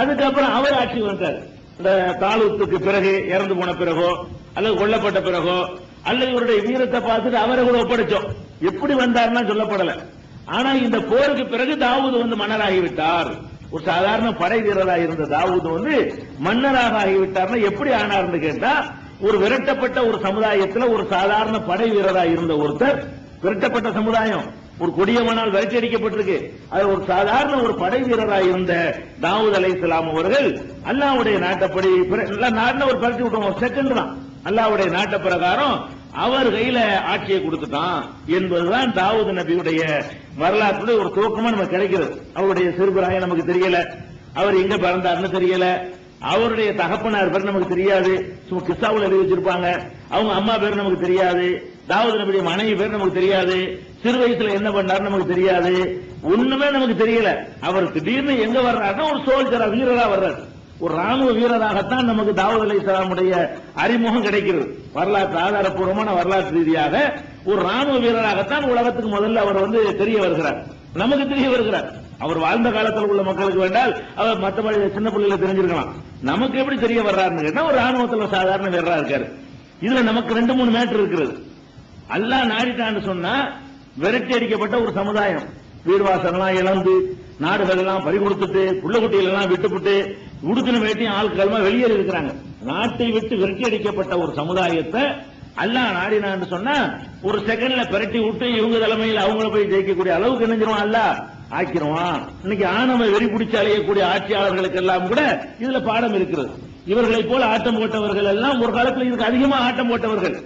அதுக்கப்புறம் அவர் ஆட்சி வந்தார். இந்த தாலூத்துக்கு பிறகு இறந்து போன பிறகோ அல்லது கொல்லப்பட்ட பிறகோ அல்லது இவருடைய வீரத்தை பார்த்துட்டு அவரை கூட ஒப்படைச்சோம். எப்படி வந்தார்னா சொல்லப்படல. ஆனா இந்த போருக்கு பிறகு தாவூது வந்து மன்னராகிவிட்டார். ஒரு சாதாரண படை வீரராக இருந்த தாவூது வந்து மன்னராக ஆகிவிட்டார்னா எப்படி ஆனார்னு கேட்டா, ஒரு விரட்டப்பட்ட ஒரு சமுதாயத்தில் ஒரு சாதாரண படை வீரராக இருந்த ஒருத்தர், விரட்டப்பட்ட சமுதாயம் ஒரு கொடியவனால் விரட்டி அடிக்கப்பட்டிருக்கு, அது ஒரு சாதாரண ஒரு படை வீரராக இருந்த தாவூத் அலைஹிஸ்ஸலாம் அவர்கள் அல்லாஹ்வுடைய நாட்டப்படி நாட்டில் ஒரு பரட்டி விட்டுருவோம் செகண்ட் தான், அல்லாஹ்வுடைய நாட்ட பிரகாரம் அவர் கையில ஆட்சியை கொடுத்துட்டான் என்பதுதான் தாவூத் நபியுடைய வரலாற்றுடைய ஒரு துவக்கமா நமக்கு கிடைக்கிறது. அவருடைய சிறுபிராயம் நமக்கு தெரியல, அவர் எங்க பிறந்தார்னு தெரியல, அவருடைய தகப்பனார் பேர் நமக்கு தெரியாது, சும்மா கிஸ்ஸாவில் எழுதி வச்சிருப்பாங்க. அவங்க அம்மா பேர் நமக்கு தெரியாது, தாவூத் நபியுடைய மனைவி பேர் நமக்கு தெரியாது, சிறு வயசுல என்ன பண்ணார் நமக்கு தெரியாது, ஒண்ணுமே நமக்கு தெரியல. அவர் திடீர்னு எங்க வர்றாருன்னா ஒரு சோல்ஜரா வீரரா வர்றாரு, ஒரு ராணுவ வீரராகத்தான் நமக்கு தாவூத் அலைஹிஸ்ஸலாமுடைய அறிமுகம் கிடைக்கிறது. வரலாற்று ஆதாரப்பூர்வமான வரலாற்று ரீதியாக ஒரு ராணுவ வீரராகத்தான் உலகத்துக்கு முதல்ல அவர் வந்து தெரிய வருகிறார், நமக்கு தெரிய வருகிறார். அவர் வாழ்ந்த காலத்தில் உள்ள மக்களுக்கு வேண்டால் அவர் மற்றபடி சின்ன பிள்ளைகளை தெரிஞ்சிருக்கலாம். நமக்கு எப்படி தெரிய வர்றாருன்னு கேட்டா ஒரு ராணுவத்தில் சாதாரண வீரரா இருக்காரு. இதுல நமக்கு 2-3 மேட்டர் இருக்கிறது. அல்லாஹ் நாடிட்டான்னு சொன்னா விரட்டி அடிக்கப்பட்ட ஒரு சமுதாயம், வீர்வாசலாம் இழந்து நாடுகள் எல்லாம் பறிகொடுத்துட்டு புள்ள குட்டிகள் எல்லாம் விட்டுவிட்டு உடுக்கின வேட்டியும் ஆட்களுமா வெளியேறி இருக்கிறாங்க. நாட்டை விட்டு விரட்டி அடிக்கப்பட்ட ஒரு சமுதாயத்தை அல்லாஹ் நாடினான்னு சொன்னா ஒரு செகண்ட்ல பிரட்டி விட்டு இவங்க தலைமையில் அவங்கள போய் ஜெயிக்கக்கூடிய அளவுக்கு நினைஞ்சிருவான், அல்லாஹ் ஆக்கிருவான். இன்னைக்கு ஆணவ வெறி பிடிச்சு அலையக்கூடிய ஆட்சியாளர்களுக்கு எல்லாம் கூட இதுல பாடம் இருக்கிறது. இவர்களை போல ஆட்டம் போட்டவர்கள் எல்லாம் ஒரு காலத்தில் இதுக்கு அதிகமா ஆட்டம் போட்டவர்கள்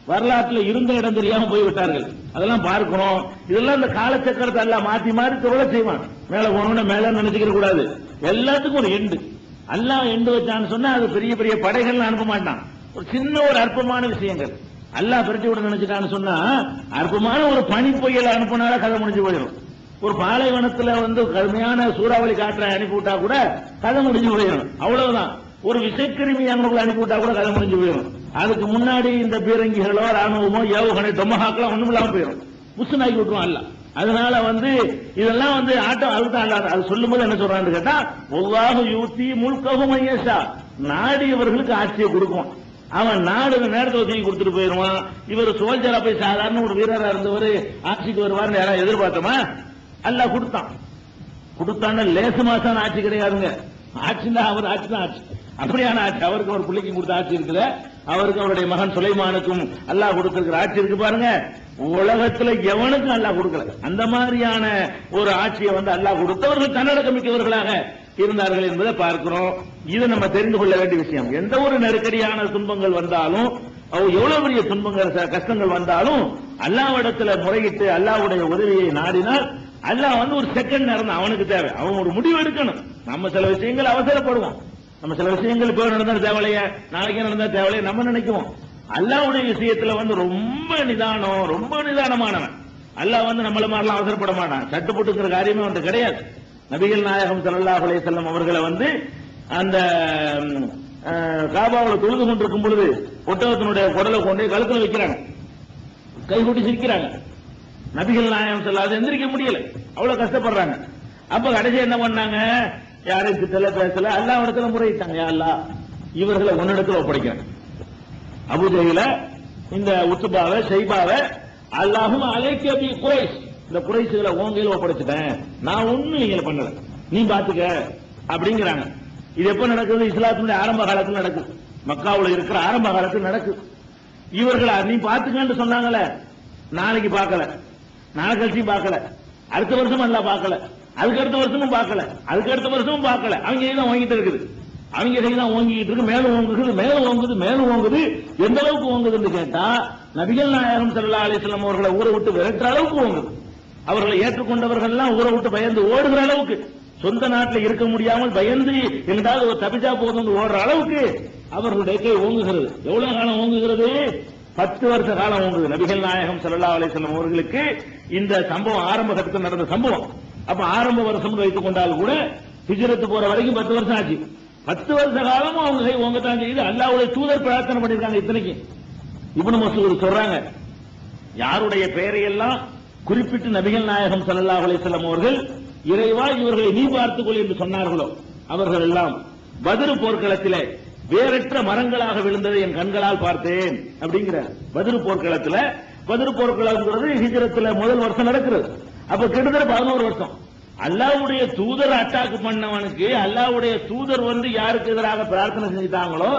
வரலாற்றில் இருந்த இடம் தெரியாம போய்விட்டார்கள். அதெல்லாம் பார்க்கணும். இதெல்லாம் இந்த காலச்சக்கரத்தை எல்லாம் மாத்தி மாறி தொழில செய்வான். மேல போனோம்னா மேல நினைச்சுக்கிற கூடாது. எல்லாத்துக்கும் ஒரு எண்டு, அல்லாஹ் எண்டு வச்சான்னு சொன்னா அது பெரிய பெரிய படைகள் அனுப்ப மாட்டான். ஒரு சின்ன ஒரு அற்பமான விஷயங்கள் அல்லாஹ் பிரட்டி விட நினைச்சிட்டான்னு சொன்னா அற்பமான ஒரு பனி புயல் அனுப்பினால கதை முடிஞ்சு போயிடும். ஒரு பாலைவனத்துல வந்து கடுமையான சூறாவளி காற்றை அனுப்பிவிட்டா கூட கதை முடிஞ்சு போயிடும், அவ்வளவுதான். ஒரு விஷக்கிருமி அனுப்பி அனுப்பிவிட்டா கூட கதை முடிஞ்சு போயிடும். அதுக்கு முன்னாடி இந்த பீரங்கிகளோ ராணுவமோ ஏவுகணை தொமஹாக்கெல்லாம் ஒண்ணும் இல்லாம போயிடும், புஷ்னாக்கி விட்டுருவான் அல்ல. அதனால வந்து இதெல்லாம் வந்து ஆட்டம் அதுதான் அது சொல்லும் போது என்ன சொல்றான்னு கேட்டா, ஒவ்வாக யூத்தி முழுக்கவும் ஐயசா, நாடியவர்களுக்கு ஆட்சியை கொடுக்கும். அவன் நாடு நேரத்தை தூக்கி கொடுத்துட்டு போயிருவான். இவர் சோல்ஜரா போய் சாதாரண ஒரு வீரரா இருந்தவர் ஆட்சிக்கு வருவார்னு யாராவது எதிர்பார்த்தோமா? அல்லாஹ் கொடுத்தான்னு லேசு மாசான ஆட்சி கிடையாதுங்க. ஆட்சினா அவர் ஆட்சி தான் ஆட்சி, அப்படியான ஆட்சி. அவருக்கு ஒரு பிள்ளைக்கு கொடுத்த ஆட்சி இருக்குது, அவருக்கு அவருடைய மகன் சுலைமானுக்கும் அல்லாஹ் கொடுத்திருக்கிற ஆட்சி இருக்கு பாருங்க. உலகத்துல எவனுக்கும் அல்லாஹ் கொடுக்கல அந்த மாதிரியான ஒரு ஆட்சியை வந்து அல்லாஹ் கொடுத்தவர்கள் தன்னடக்கம் மிக்கவர்களாக இருந்தார்கள் என்பதை பார்க்கிறோம். இது நம்ம தெரிந்து கொள்ள வேண்டிய விஷயம். எந்த ஒரு நெருக்கடியான துன்பங்கள் வந்தாலும், எவ்வளவு பெரிய துன்பங்கள் கஷ்டங்கள் வந்தாலும் அல்லாஹ்விடத்துல முறையிட்டு அல்லாஹ்வுடைய உதவியை நாடினால் அல்லாஹ் வந்து ஒரு செகண்ட் நேரம் அவனுக்கு தேவை. அவன் ஒரு முடிவு எடுக்கணும். நம்ம சில விஷயங்கள் அவசரப்படுவோம், நம்ம சில விஷயங்கள் இப்போ நடந்தா தேவையில்லையே, நாளைக்கே நடந்தா தேவையில்லையே நம்ம நினைக்குவோம். அல்லாஹ்வுடைய விஷயத்துல வந்து ரொம்ப நிதானம், ரொம்ப நிதானமானவன். அல்லாஹ் வந்து நம்மள மாதிரிலாம் அவசரப்பட மாட்டான். சட்டு போட்டுக்கிற காரியமே வந்து கிடையாது. நபிகள் நாயகம் ஸல்லல்லாஹு அலைஹி வஸல்லம் அவர்களை வந்து அந்த காபாவுல தொழுது கொண்டிருக்கும் பொழுது ஒட்டகத்தினுடைய குடலை கொண்டு கழுத்துல வைக்கிறாங்க, கை கூட்டி சிரிக்கிறாங்க. நபிகள் நாயகம் ஸல்லல்லாஹு எந்திரிக்க முடியல, அவ்வளவு கஷ்டப்படுறாங்க. அப்ப கடைசி என்ன பண்ணாங்க, யாரையும் திட்டல பேசல, அல்லாஹ் இடத்துல முறையிட்டாங்க, யா அல்லாஹ் இவர்களை உன்னிடத்துல ஒப்படைக்கிறாங்க. அபூஜஹில இந்த உத்பாவை ஷைபாவை அல்லாஹும் அலைக்க பி குரைஷ், இந்த குறைஷுகளை ஓங்கையில ஒப்படைச்சிட்டேன், நான் ஒண்ணும் நீங்க பண்ணல, நீ பாத்துக்க அப்படிங்கிறாங்க. இது எப்ப நடக்குது? இஸ்லாத்தினுடைய ஆரம்ப காலத்தில் நடக்குது, மக்காவுல இருக்கிற ஆரம்ப காலத்தில் நடக்குது. இவர்களை நீ பாத்துக்கன்னு சொன்னாங்கல்ல, நாளைக்கு பார்க்கல, நாளை கழிச்சு பார்க்கல, அடுத்த வருஷம் அல்ல பார்க்கல, அதுக்கு அடுத்த வருஷமும் பார்க்கல, அதுக்கு அடுத்த வருஷமும் பார்க்கல. அவங்க கைதான் வாங்கிட்டு இருக்குது, அவங்க கைதான் ஓங்கிட்டு இருக்கு, மேலும் ஓங்குது, மேலும் ஓங்குது, மேலும் ஓங்குது. எந்த அளவுக்கு ஓங்குதுன்னு கேட்டா, நபிகள் நாயகம் ஸல்லல்லாஹு அலைஹி வஸல்லம் அவர்களை ஊரை விட்டு விரட்டுற அளவுக்கு ஓங்குது. அவர்களை ஏற்றுக்கொண்டவர்கள் எல்லாம் ஊரை விட்டு பயந்து ஓடுகிற அளவுக்கு, சொந்த நாட்டில் இருக்க முடியாமல் பயந்து எங்காவது ஒரு தபிஜா போதும் ஓடுற அளவுக்கு அவர்களுடைய கை ஓங்குகிறது. எவ்வளவு காலம் ஓங்குகிறது? 10 வருஷ காலம் ஓங்குது. நபிகள் நாயகம் ஸல்லல்லாஹு அலைஹி வஸல்லம் அவர்களுக்கு இந்த சம்பவம் ஆரம்ப கட்டத்தில் நடந்த சம்பவம். அப்ப ஆரம்ப வருஷம் வைத்துக் கொண்டால் கூட ஹிஜ்ரத் போற வரைக்கும் 10 வருஷம் ஆச்சு. 10 வருஷ காலமும் அவங்க கை ஓங்கத்தான் செய்யுது. அல்லாஹ்வுடைய தூதர் பிரார்த்தனை பண்ணிருக்காங்க. இத்தனைக்கு இப்னு மஸ்ஊத் சொல்றாங்க, யாருடைய பெயரை எல்லாம் குறிப்பிட்டு நபிகள் நாயகம் ஸல்லல்லாஹு அலைஹி வஸல்லம் அவர்கள் இறைவா இவர்களை நீ பார்த்துக்கொள் என்று சொன்னார்களோ, அவர்கள் எல்லாம் பத்ர் போர்க்களத்திலே வேறற்ற மரங்களாக விழுந்ததை என் கண்களால் பார்த்தேன் அப்படிங்கிற. பத்ர் போர்க்களம்ங்கிறது ஹிஜ்ரத்துல முதல் வருஷம் நடக்கிறது. அப்ப கிட்டத்தட்ட 11 வருஷம். அல்லாஹ்வுடைய தூதர் அட்டாக் பண்ணவனுக்கு அல்லாஹ்வுடைய தூதர் வந்து யாருக்கு எதிராக பிரார்த்தனை செஞ்சுட்டாங்களோ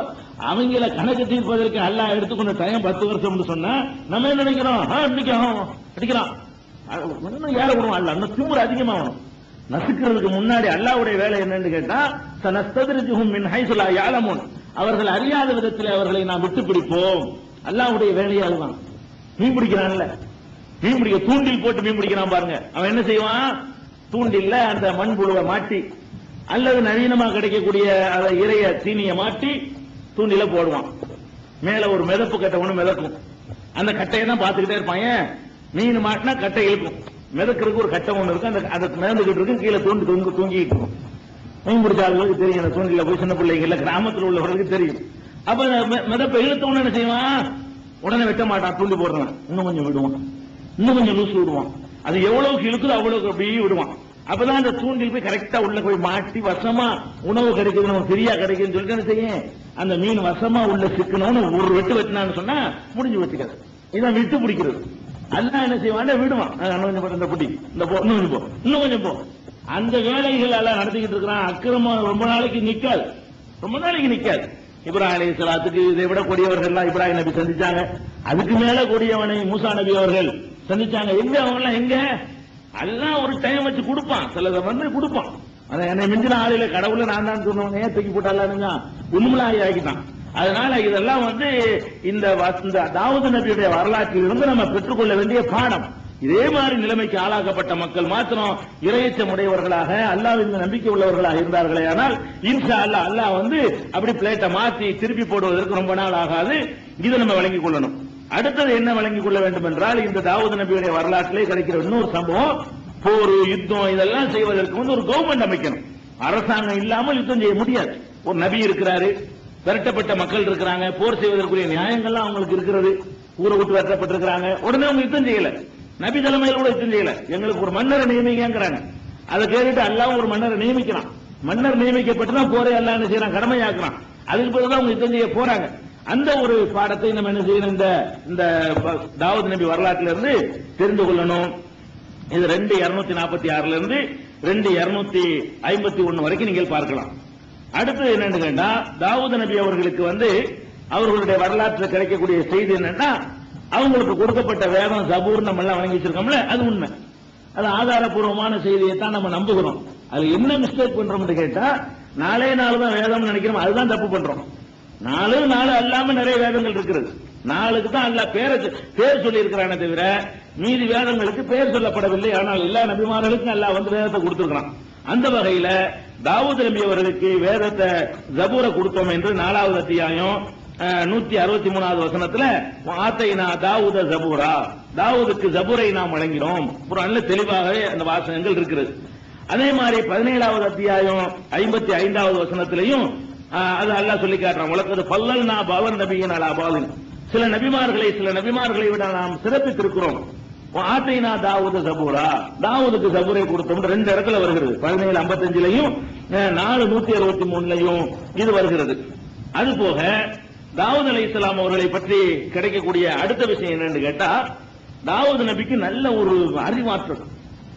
அவங்கள கணக்கு தீர்ப்பதற்கு அல்லாஹ் எடுத்துக்கொண்ட டைம் 10 வருஷம் சொன்னா நம்ம என்ன நினைக்கிறோம், இன்னைக்கு அடிக்கிறான் யார விடுவோம், அல்ல அந்த திமிரு அதிகமாகணும். நசுக்கிறதுக்கு முன்னாடி அல்லாஹ்வுடைய வேலை என்னன்னு கேட்டா சனஸ்தத்ரிஜுஹும் மின் ஹைஸு லா யஅலமூன், அவர்கள் அறியாத விதத்தில் அவர்களை நாம் விட்டு பிடிப்போம். அல்லாஹ்வுடைய வேலையே அதுதான். மீன் பிடிக்கிறான்ல, மீன் பிடிக்க தூண்டில் போட்டு மீன் பிடிக்கிறான் பாருங்க. அவன் என்ன செய்வான், தூண்டில்ல அந்த மண்புழுவை மாட்டி அல்லது நவீனமா கிடைக்கக்கூடிய இறைய தீனிய மாட்டி தூண்டில போடுவான். மேல ஒரு மிதப்பு கட்டை ஒண்ணு மிதக்கும். அந்த கட்டையை தான் பார்த்துக்கிட்டே இருப்பாங்க. மீன் மாட்டினா கட்டை இழுக்கும். மிதக்கிறதுக்கு ஒரு கட்டை ஒண்ணு இருக்கு. அந்த மிதந்துகிட்டு இருக்கு. கீழே தூங்கிட்டு இருக்கும். மீன் பிடிச்ச ஆளுகளுக்கு தெரியும். அந்த தூண்டில போய் சின்ன பிள்ளைங்க இல்ல கிராமத்தில் உள்ளவர்களுக்கு தெரியும். அப்ப மிதப்பை இழுத்தவொன்னு என்ன செய்வான், உடனே வெட்ட மாட்டான். தூண்டி போடுறான், இன்னும் கொஞ்சம் விடுவான், இன்னும் கொஞ்சம் லூசு விடுவான். அது எவ்வளவுக்கு இழுக்குதோ அவ்வளவுக்கு அப்படியே விடுவான். அப்பதான் அந்த தூண்டில் போய் கரெக்டா உள்ள போய் மாட்டி வசமா உணவு கிடைக்குது, நமக்கு ஃப்ரீயா கிடைக்குதுன்னு சொல்லிட்டு என்ன செய்யும், அந்த மீன் வசமா உள்ள சிக்கணும்னு ஒரு வெட்டு வெட்டினான்னு சொன்னா முடிஞ்சு வச்சுக்கிறது. இதான் விட்டு பிடிக்கிறது. அல்லா என்ன செய்வான், விடுவான். இந்த புட்டி இந்த போ, இன்னும் கொஞ்சம் போ. அந்த வேலைகள் எல்லாம் நடத்திக்கிட்டு இருக்கிறான். அக்கிரமம் ரொம்ப நாளைக்கு நிக்காது. இப்ராஹிம் அலைஹிஸ்ஸலாத்துக்கு இதை விட கொடியவர்கள் எல்லாம் இப்ராஹிம் நபி சந்திச்சாங்க. அதுக்கு மேல கொடியவனை மூசா நபி அவர்கள் சந்திச்சாங்க. எங்க அவங்க எல்லாம் எங்க, எல்லாம் ஒரு டைம் வச்சு கொடுப்பான். சிலதை வந்து கொடுப்பான். என்னை மிஞ்சின ஆளில கடவுள நான் தான் சொன்னவங்க ஏன் தூக்கி போட்டாலுங்க உண்மையாகி ஆகிட்டான். அதனால இதெல்லாம் வந்து இந்த தாவூது நபியுடைய வரலாற்றில் இருந்து நம்ம பெற்றுக்கொள்ள வேண்டிய பாடம். இதே மாதிரி நிலைமைக்கு ஆளாக்கப்பட்ட மக்கள் மாத்திரம் இறையச்சம் உடையவர்களாக அல்லாஹ்வின் நம்பிக்கை உள்ளவர்களாக இருந்தார்களே ஆனால் இன்ஷா அல்லாஹ் அல்லாஹ் வந்து அப்படி பிளேட்டை மாத்தி திருப்பி போடுவதற்கு ரொம்ப நாள் ஆகாது. இதை நம்ம வழங்கிக் கொள்ளணும். அடுத்தது என்ன வழங்கிக் கொள்ள வேண்டும் என்றால், இந்த தாவூது நபியுடைய வரலாற்றிலே கிடைக்கிற இன்னொரு சம்பவம், போர் யுத்தம் இதெல்லாம் செய்வதற்கு வந்து ஒரு கவர்மெண்ட் அமைக்கணும். அரசாங்கம் இல்லாமல் யுத்தம் செய்ய முடியாது. ஒரு நபி இருக்கிறாரு, விரட்டப்பட்ட மக்கள் இருக்கிறாங்க, போர் செய்வதற்குரிய நியாயங்கள்லாம் அவங்களுக்கு இருக்கிறது. ஊரை விட்டு விரட்டப்பட்டிருக்கிறாங்க, உடனே அவங்க யுத்தம் செய்யல. நபி தலைமையில் கூட யுத்தம் செய்யல. எங்களுக்கு ஒரு மன்னரை நியமிக்கிறாங்க. அதை கேட்டுட்டு அல்லாஹ் ஒரு மன்னரை நியமிக்கிறான். மன்னர் நியமிக்கப்பட்டுதான் போரே அல்லாஹ் என்ன செய்யறான், கடமையாக்குறான். அதுக்கு பிறகுதான் அவங்க யுத்தம் செய்ய போறாங்க. அந்த ஒரு பாடத்தை நம்ம என்ன செய்யணும், இந்த தாவூது நபி வரலாற்றில இருந்து தெரிந்து கொள்ளணும். இது 2246 இருந்து 2251 வரைக்கும் நீங்கள் பார்க்கலாம். அடுத்து என்னன்னு கேட்டா, தாவூது நபி அவர்களுக்கு வந்து அவர்களுடைய வரலாற்றில் கிடைக்கக்கூடிய செய்தி என்னன்னா, அவங்களுக்கு கொடுக்கப்பட்ட வேதம் ஜபூர் நம்ம எல்லாம் வழங்கி வச்சிருக்கோம்ல, அது உண்மை. அது ஆதாரபூர்வமான செய்தியை தான் நம்ம நம்புகிறோம். அது என்ன மிஸ்டேக் பண்றோம் கேட்டா, நாளே நாள் தான் வேதம் நினைக்கிறோம், அதுதான் தப்பு பண்றோம். நாலு அல்லாம நிறைய வேதங்கள் இருக்கிறது. நாளுக்கு தான் அல்லாஹ் பேர் சொல்லி இருக்கிறானே தவிர மீதி வேதங்களுக்கு பேர் சொல்லப்படவில்லை. ஆனால் எல்லா நபிமார்களுக்கும் அல்லாஹ் வந்து வேதத்தை கொடுத்திருக்கிறான். அந்த வகையில தாவூது நபி அவர்களுக்கு வேதத்தை ஜபூரை கொடுத்தோம் என்று 4வது அத்தியாயம் 163வது வசனத்துல ஆத்தைனா தாவூத ஜபூரா, தாவூதுக்கு ஜபூரை நாம் வழங்கினோம். குர்ஆன்ல தெளிவாகவே அந்த வாசகங்கள் இருக்கிறது. அதே மாதிரி 17வது அத்தியாயம் 55வது வசனத்திலையும் அது அல்லாஹ் சொல்லி காட்டுறான். உலகது பல்லல்னா பவன் நபியின் அலா பாலின், சில நபிமார்களை விட நாம் சிறப்பித்திருக்கிறோம். ஆத்தைனா தாவூத ஜபூரா, தாவூதுக்கு ஜபூரை கொடுத்தோம். 2 இடத்துல வருகிறது. 17:55லையும் 4:163லையும் இது வருகிறது. அது போக தாவூத் அலைஹிஸ்ஸலாம் அவர்களை பற்றி கிடைக்கக்கூடிய அடுத்த விஷயம் என்னன்னு கேட்டா, தாவூது நபிக்கு நல்ல ஒரு அறிவாற்றல்.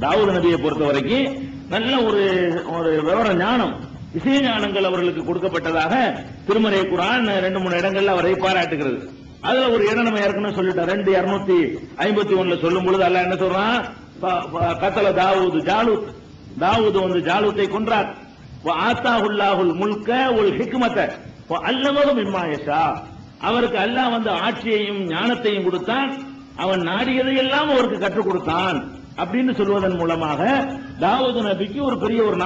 தாவூது நபியை பொறுத்த வரைக்கும் நல்ல ஒரு விவர ஞானம், இசை ஞானங்கள் அவர்களுக்கு கொடுக்கப்பட்டதாக திருமறை குர்ஆன் 2-3 இடங்கள்ல அவரை பாராட்டுகிறது. அதுல ஒரு இடம் நம்ம ஏற்கனவே சொல்லிட்டோம். 2:251 சொல்லும் பொழுது அல்லாஹ் என்ன சொல்றான், கத்தல தாவூது ஜாலூத், தாவூது வந்து ஜாலூத்தை கொன்றார். ஆத்தாஹுல்லாஹுல் முல்க வல் ஹிக்மத வ அல்லமஹு மிம்மா யஷா, அவருக்கு அல்லாஹ் வந்து ஆட்சியையும் ஞானத்தையும் கொடுத்தான், அவன் நாடியதையெல்லாம் அவருக்கு கற்றுக் கொடுத்தான் அப்படின்னு சொல்வதன் மூலமாக தாவூது நபிக்கு ஒரு பெரிய ஒரு